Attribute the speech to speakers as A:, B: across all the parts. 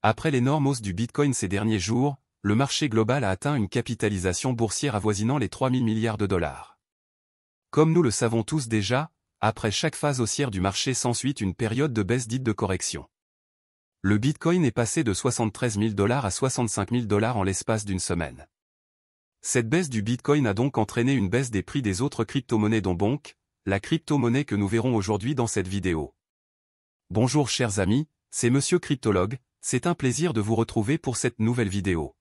A: Après l'énorme hausse du Bitcoin ces derniers jours, le marché global a atteint une capitalisation boursière avoisinant les 3 000 milliards de dollars. Comme nous le savons tous déjà, après chaque phase haussière du marché s'ensuit une période de baisse dite de correction. Le Bitcoin est passé de 73 000 $ à 65 000 $ en l'espace d'une semaine. Cette baisse du Bitcoin a donc entraîné une baisse des prix des autres crypto-monnaies dont Bonk, la crypto-monnaie que nous verrons aujourd'hui dans cette vidéo. Bonjour chers amis, c'est Monsieur Cryptologue, c'est un plaisir de vous retrouver pour cette nouvelle vidéo.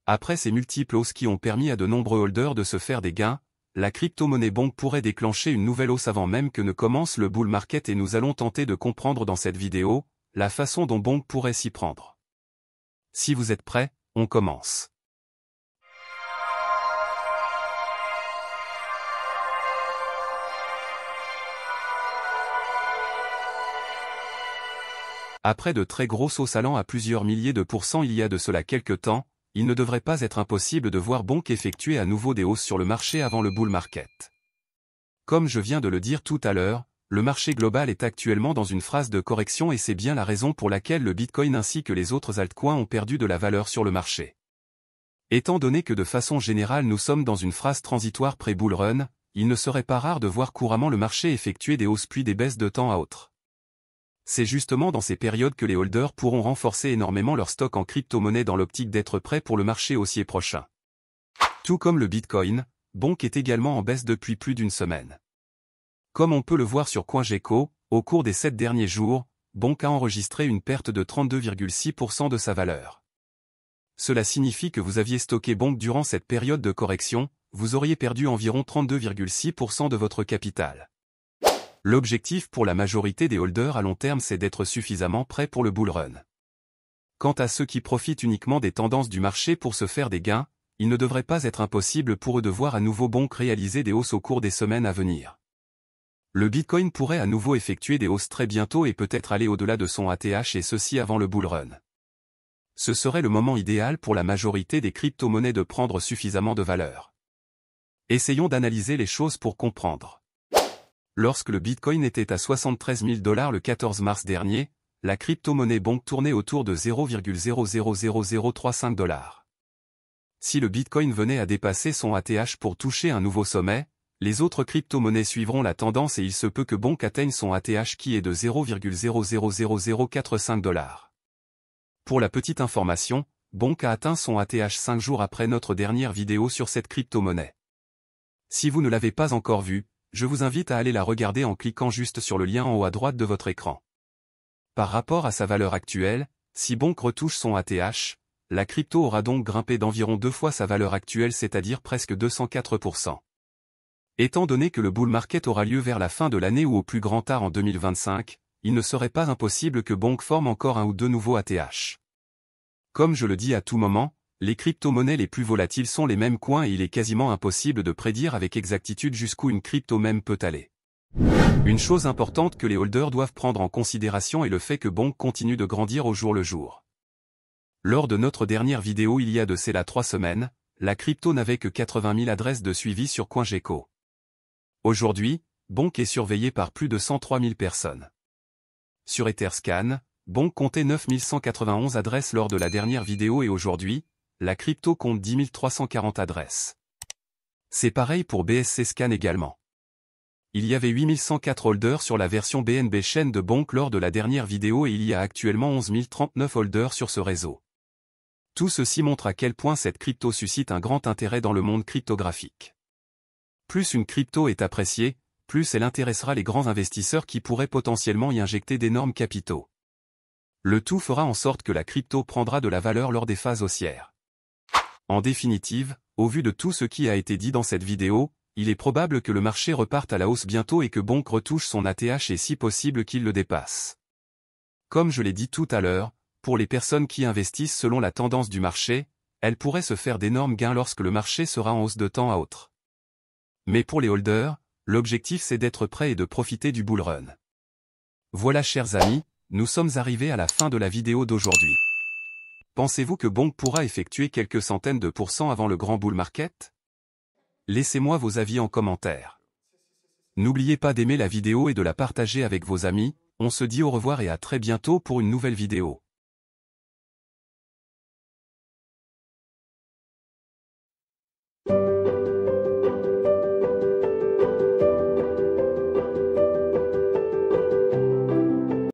A: Après ces multiples hausses qui ont permis à de nombreux holders de se faire des gains, la crypto-monnaie Bonk pourrait déclencher une nouvelle hausse avant même que ne commence le bull market et nous allons tenter de comprendre dans cette vidéo, la façon dont Bonk pourrait s'y prendre. Si vous êtes prêts, on commence. Après de très grosses hausses allant à plusieurs milliers de pourcents il y a de cela quelque temps, il ne devrait pas être impossible de voir Bonk effectuer à nouveau des hausses sur le marché avant le bull market. Comme je viens de le dire tout à l'heure, le marché global est actuellement dans une phase de correction et c'est bien la raison pour laquelle le Bitcoin ainsi que les autres altcoins ont perdu de la valeur sur le marché. Étant donné que de façon générale nous sommes dans une phase transitoire pré-bull run, il ne serait pas rare de voir couramment le marché effectuer des hausses puis des baisses de temps à autre. C'est justement dans ces périodes que les holders pourront renforcer énormément leur stock en crypto-monnaie dans l'optique d'être prêts pour le marché haussier prochain. Tout comme le Bitcoin, Bonk est également en baisse depuis plus d'une semaine. Comme on peut le voir sur CoinGecko, au cours des 7 derniers jours, Bonk a enregistré une perte de 32,6% de sa valeur. Cela signifie que vous aviez stocké Bonk durant cette période de correction, vous auriez perdu environ 32,6% de votre capital. L'objectif pour la majorité des holders à long terme c'est d'être suffisamment prêt pour le bull run. Quant à ceux qui profitent uniquement des tendances du marché pour se faire des gains, il ne devrait pas être impossible pour eux de voir à nouveau Bonk réaliser des hausses au cours des semaines à venir. Le Bitcoin pourrait à nouveau effectuer des hausses très bientôt et peut-être aller au-delà de son ATH et ceci avant le bull run. Ce serait le moment idéal pour la majorité des crypto-monnaies de prendre suffisamment de valeur. Essayons d'analyser les choses pour comprendre. Lorsque le Bitcoin était à 73 000 $ le 14 mars dernier, la crypto-monnaie Bonk tournait autour de 0,000035 $. Si le Bitcoin venait à dépasser son ATH pour toucher un nouveau sommet, les autres crypto-monnaies suivront la tendance et il se peut que Bonk atteigne son ATH qui est de 0,000045 $. Pour la petite information, Bonk a atteint son ATH 5 jours après notre dernière vidéo sur cette crypto-monnaie. Si vous ne l'avez pas encore vue, je vous invite à aller la regarder en cliquant juste sur le lien en haut à droite de votre écran. Par rapport à sa valeur actuelle, si Bonk retouche son ATH, la crypto aura donc grimpé d'environ 2 fois sa valeur actuelle c'est-à-dire presque 204%. Étant donné que le bull market aura lieu vers la fin de l'année ou au plus grand tard en 2025, il ne serait pas impossible que Bonk forme encore un ou deux nouveaux ATH. Comme je le dis à tout moment, les crypto-monnaies les plus volatiles sont les mêmes coins et il est quasiment impossible de prédire avec exactitude jusqu'où une crypto même peut aller. Une chose importante que les holders doivent prendre en considération est le fait que Bonk continue de grandir au jour le jour. Lors de notre dernière vidéo il y a de cela 3 semaines, la crypto n'avait que 80 000 adresses de suivi sur CoinGecko. Aujourd'hui, Bonk est surveillé par plus de 103 000 personnes. Sur Etherscan, Bonk comptait 9 191 adresses lors de la dernière vidéo et aujourd'hui, la crypto compte 10 340 adresses. C'est pareil pour BSC Scan également. Il y avait 8 104 holders sur la version BNB Chain de Bonk lors de la dernière vidéo et il y a actuellement 11 039 holders sur ce réseau. Tout ceci montre à quel point cette crypto suscite un grand intérêt dans le monde cryptographique. Plus une crypto est appréciée, plus elle intéressera les grands investisseurs qui pourraient potentiellement y injecter d'énormes capitaux. Le tout fera en sorte que la crypto prendra de la valeur lors des phases haussières. En définitive, au vu de tout ce qui a été dit dans cette vidéo, il est probable que le marché reparte à la hausse bientôt et que Bonk retouche son ATH et si possible qu'il le dépasse. Comme je l'ai dit tout à l'heure, pour les personnes qui investissent selon la tendance du marché, elles pourraient se faire d'énormes gains lorsque le marché sera en hausse de temps à autre. Mais pour les holders, l'objectif c'est d'être prêt et de profiter du bull run. Voilà chers amis, nous sommes arrivés à la fin de la vidéo d'aujourd'hui. Pensez-vous que Bonk pourra effectuer quelques centaines de pourcents avant le grand bull market? Laissez-moi vos avis en commentaire. N'oubliez pas d'aimer la vidéo et de la partager avec vos amis, on se dit au revoir et à très bientôt pour une nouvelle vidéo.